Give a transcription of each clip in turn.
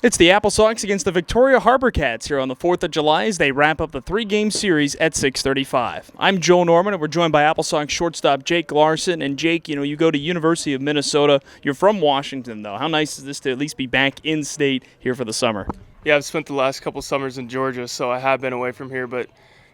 It's the AppleSox against the Victoria Harbor Cats here on the 4th of July as they wrap up the three-game series at 6:35. I'm Joe Norman, and we're joined by AppleSox shortstop Jake Larson. And Jake, you go to University of Minnesota. You're from Washington, though. How nice is this to at least be back in state here for the summer? Yeah, I've spent the last couple summers in Georgia, so I have been away from here, but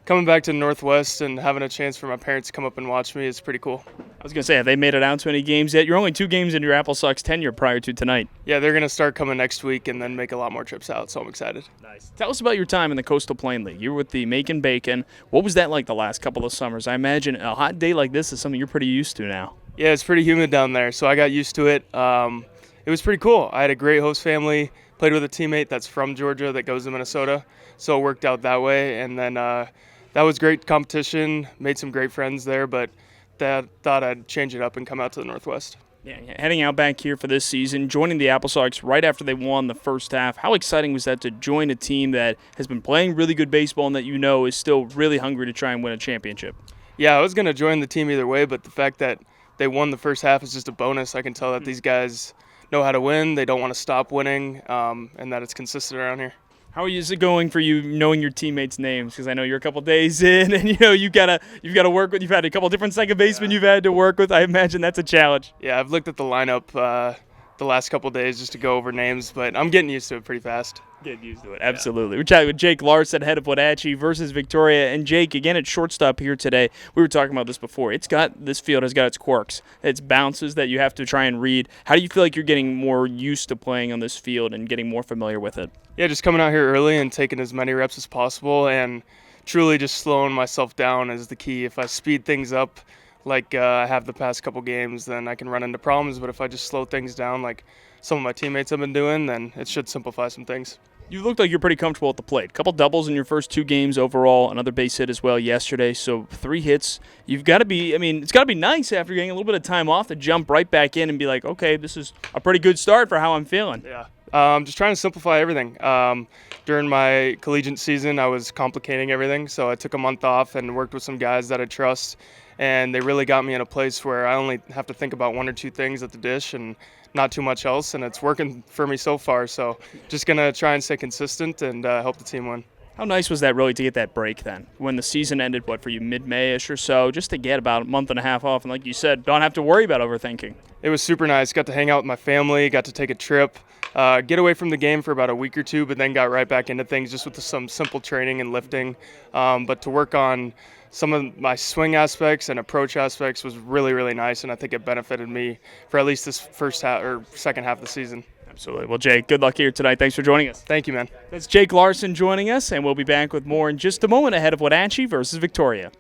coming back to the Northwest and having a chance for my parents to come up and watch me is pretty cool. I was going to say, have they made it out to any games yet? You're only 2 games into your AppleSox tenure prior to tonight. Yeah, they're going to start coming next week and then make a lot more trips out, so I'm excited. Nice. Tell us about your time in the Coastal Plain League. You were with the Macon Bacon. What was that like the last couple of summers? I imagine a hot day like this is something you're pretty used to now. Yeah, it's pretty humid down there, so I got used to it. It was pretty cool. I had a great host family, played with a teammate that's from Georgia that goes to Minnesota, so it worked out that way. And then that was great competition, made some great friends there, but thought I'd change it up and come out to the Northwest. Yeah, heading out back here for this season, joining the AppleSox right after they won the first half. How exciting was that to join a team that has been playing really good baseball and that is still really hungry to try and win a championship? Yeah, I was going to join the team either way, but the fact that they won the first half is just a bonus. I can tell that these guys know how to win, they don't want to stop winning, and that it's consistent around here. How is it going for you knowing your teammates' names? Because I know you're a couple days in, and you've got to work with. You've had a couple different second basemen you've had to work with. I imagine that's a challenge. Yeah, I've looked at the lineup the last couple days just to go over names, but I'm getting used to it pretty fast. Getting used to it, absolutely. We're chatting with Jake Larson, head of Wenatchee versus Victoria, and Jake again at shortstop here today. We were talking about this before. This field has got its quirks, its bounces that you have to try and read. How do you feel like you're getting more used to playing on this field and getting more familiar with it? Yeah, just coming out here early and taking as many reps as possible, and truly just slowing myself down is the key. If I speed things up like I have the past couple games, then I can run into problems. But if I just slow things down like some of my teammates have been doing, then it should simplify some things. You looked like you're pretty comfortable at the plate. Couple doubles in your first 2 games overall, another base hit as well yesterday. So 3 hits. You've got to be, it's got to be nice after getting a little bit of time off to jump right back in and be like, okay, this is a pretty good start for how I'm feeling. Yeah. Just trying to simplify everything. During my collegiate season, I was complicating everything, so I took a month off and worked with some guys that I trust, and they really got me in a place where I only have to think about 1 or 2 things at the dish and not too much else, and it's working for me so far. So just going to try and stay consistent and help the team win. How nice was that really to get that break then? When the season ended, for you, mid-May-ish or so, just to get about a month and a half off, and like you said, don't have to worry about overthinking. It was super nice. Got to hang out with my family, got to take a trip, get away from the game for about a week or 2, but then got right back into things just with some simple training and lifting. But to work on some of my swing aspects and approach aspects was really, really nice, and I think it benefited me for at least this first half or second half of the season. Absolutely. Well, Jake, good luck here tonight. Thanks for joining us. Thank you, man. That's Jake Larson joining us, and we'll be back with more in just a moment ahead of Wenatchee versus Victoria.